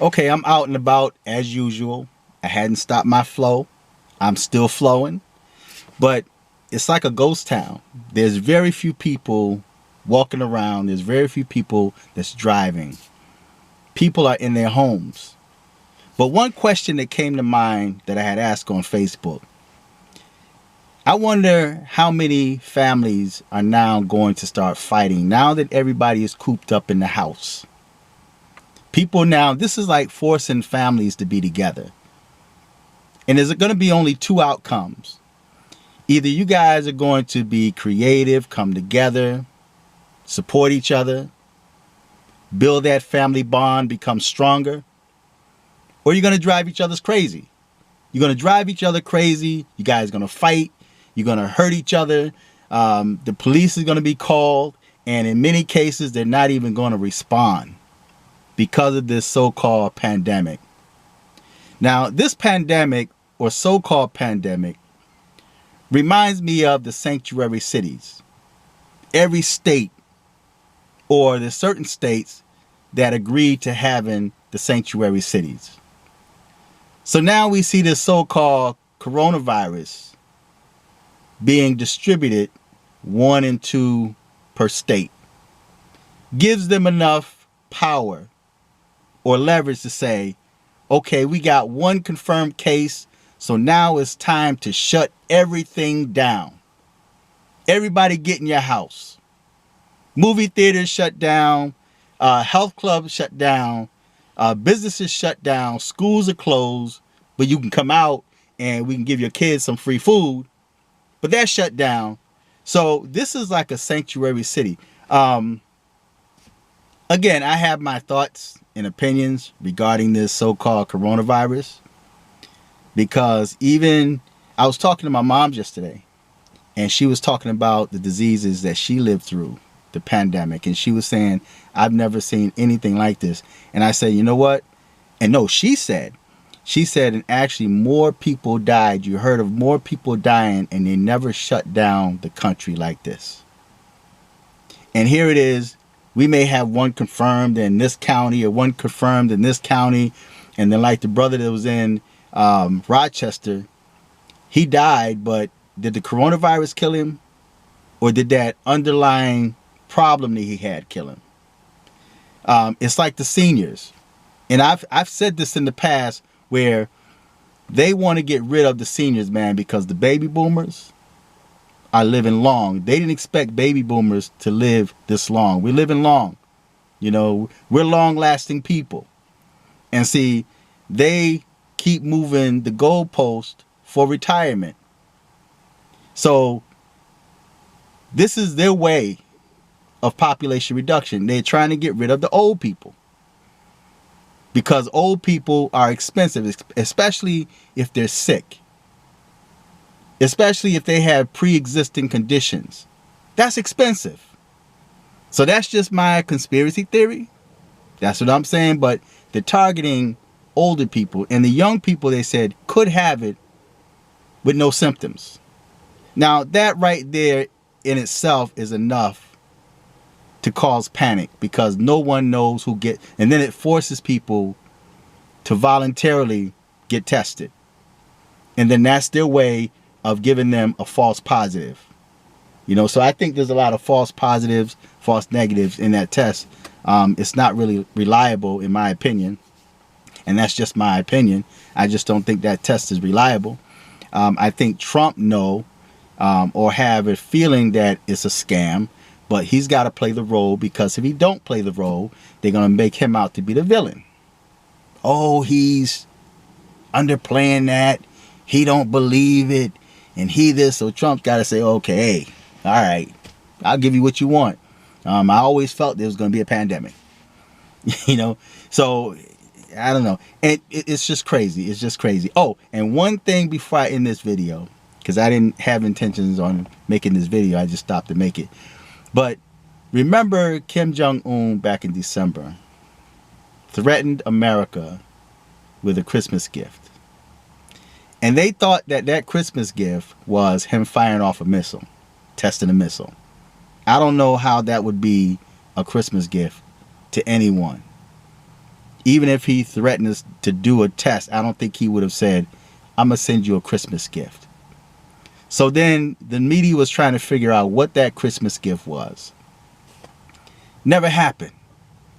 Okay, I'm out and about as usual. I hadn't stopped my flow. I'm still flowing, but it's like a ghost town. There's very few people walking around. There's very few people that's driving. People are in their homes. But one question that came to mind that I had asked on Facebook, I wonder how many families are now going to start fighting now that everybody is cooped up in the house. People now, this is like forcing families to be together. And there's going to be only two outcomes. Either you guys are going to be creative, come together, support each other, build that family bond, become stronger, or you're going to drive each other's crazy. You're going to drive each other crazy. You guys are going to fight. You're going to hurt each other. The police is going to be called. And in many cases, they're not even going to respond because of this so-called pandemic. Now, this pandemic or so-called pandemic reminds me of the sanctuary cities. Every state, or there's certain states that agreed to having the sanctuary cities. So now we see this so-called coronavirus being distributed 1 and 2 per state. Gives them enough power or leverage to say, okay, we got one confirmed case, so now it's time to shut everything down. Everybody get in your house. Movie theaters shut down. Health clubs shut down. Businesses shut down. Schools are closed. But you can come out and we can give your kids some free food. But that's shut down. So this is like a sanctuary city. Again, I have my thoughts and opinions regarding this so-called coronavirus. Because even I was talking to my mom yesterday. And she was talking about the diseases that she lived through, the pandemic. And she was saying, I've never seen anything like this. And I said, you know what? And no, she said, and actually more people died. You heard of more people dying and they never shut down the country like this. And here it is. We may have one confirmed in this county or one confirmed in this county. And then like the brother that was in Rochester, he died, but did the coronavirus kill him? Or did that underlying problem that he had kill him? It's like the seniors. And I've said this in the past where they want to get rid of the seniors, man, because the baby boomers are living long. They didn't expect baby boomers to live this long. We're living long. You know, we're long-lasting people. And see, they keep moving the goalpost for retirement. So this is their way of population reduction. They're trying to get rid of the old people. Because old people are expensive, especially if they're sick. Especially if they have pre-existing conditions. That's expensive. So that's just my conspiracy theory. That's what I'm saying. But they're targeting older people. And the young people, they said, could have it with no symptoms. Now, that right there in itself is enough to cause panic because no one knows who get, and then it forces people to voluntarily get tested. And then that's their way of giving them a false positive. You know, so I think there's a lot of false positives, false negatives in that test. It's not really reliable in my opinion. And that's just my opinion. I just don't think that test is reliable. I think Trump or have a feeling that it's a scam, but he's got to play the role because if he don't play the role, they're going to make him out to be the villain. Oh, he's underplaying that. He don't believe it. And he this. So Trump's got to say, okay, all right, I'll give you what you want. I always felt there was going to be a pandemic. You know, so I don't know. And it's just crazy. It's just crazy. Oh, and one thing before I end this video, because I didn't have intentions on making this video. I just stopped to make it. But remember Kim Jong-un back in December threatened America with a Christmas gift. And they thought that that Christmas gift was him firing off a missile, testing a missile. I don't know how that would be a Christmas gift to anyone. Even if he threatened us to do a test, I don't think he would have said, I'm going to send you a Christmas gift. So then the media was trying to figure out what that Christmas gift was. Never happened.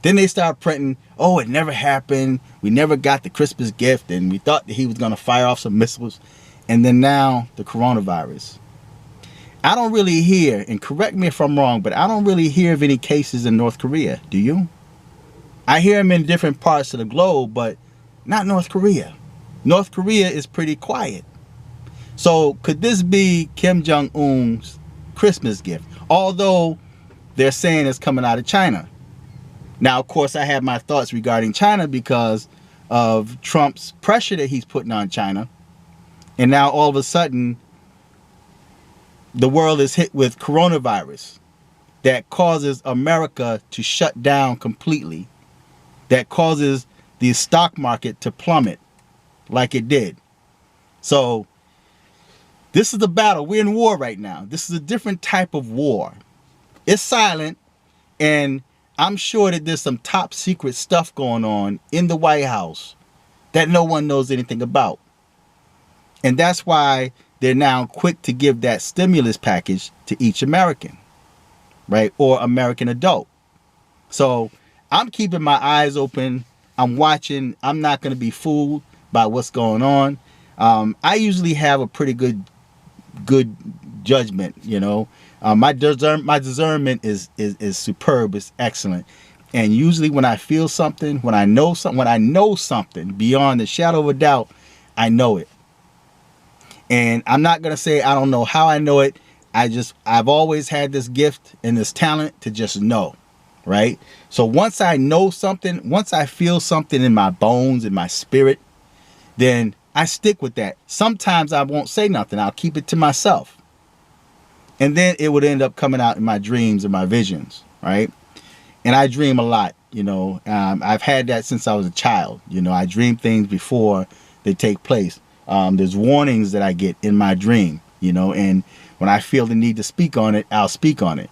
Then they started printing, oh, it never happened. We never got the Christmas gift, and we thought that he was going to fire off some missiles. And then now the coronavirus. I don't really hear, and correct me if I'm wrong, but I don't really hear of any cases in North Korea. Do you? I hear them in different parts of the globe, but not North Korea. North Korea is pretty quiet. So could this be Kim Jong-un's Christmas gift? Although they're saying it's coming out of China. Now, of course, I have my thoughts regarding China because of Trump's pressure that he's putting on China. And now all of a sudden, the world is hit with coronavirus that causes America to shut down completely. That causes the stock market to plummet like it did. So this is the battle. We're in war right now. This is a different type of war. It's silent, and I'm sure that there's some top secret stuff going on in the White House that no one knows anything about. And that's why they're now quick to give that stimulus package to each American, right? Or American adult. So I'm keeping my eyes open. I'm watching. I'm not going to be fooled by what's going on. I usually have a pretty good judgment, you know. My discernment is superb. It's excellent. And usually when I feel something, when I know something beyond the shadow of a doubt, I know it. And I'm not going to say I don't know how I know it. I've always had this gift and this talent to just know, right? So once I know something, once I feel something in my bones, in my spirit, then I stick with that. Sometimes I won't say nothing. I'll keep it to myself. And then it would end up coming out in my dreams and my visions, right? And I dream a lot, you know. I've had that since I was a child. You know, I dream things before they take place. There's warnings that I get in my dream, you know, and when I feel the need to speak on it, I'll speak on it.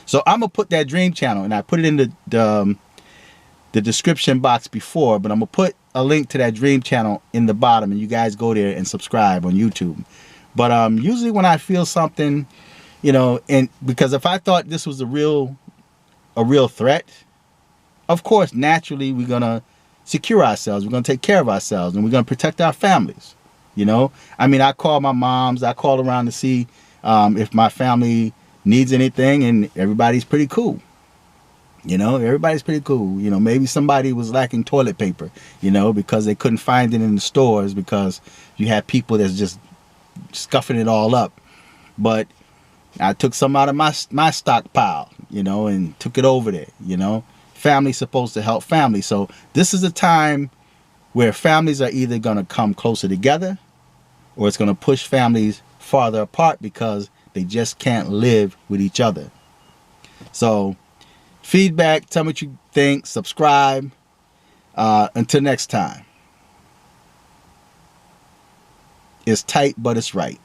So I'm going to put that dream channel, and I put it in the description box before, but I'm going to put a link to that dream channel in the bottom, and you guys go there and subscribe on YouTube. But usually when I feel something, you know, and because if I thought this was a real threat, of course, naturally, we're going to secure ourselves. We're going to take care of ourselves, and we're going to protect our families. You know, I mean, I call my moms. I call around to see if my family needs anything, and everybody's pretty cool. You know, everybody's pretty cool. You know, maybe somebody was lacking toilet paper, you know, because they couldn't find it in the stores because you have people that's just scuffing it all up. But I took some out of my stockpile, you know, and took it over there, you know. Family's supposed to help family. So this is a time where families are either going to come closer together or it's going to push families farther apart because they just can't live with each other. So feedback, tell me what you think, subscribe. Until next time. It's tight, but it's right.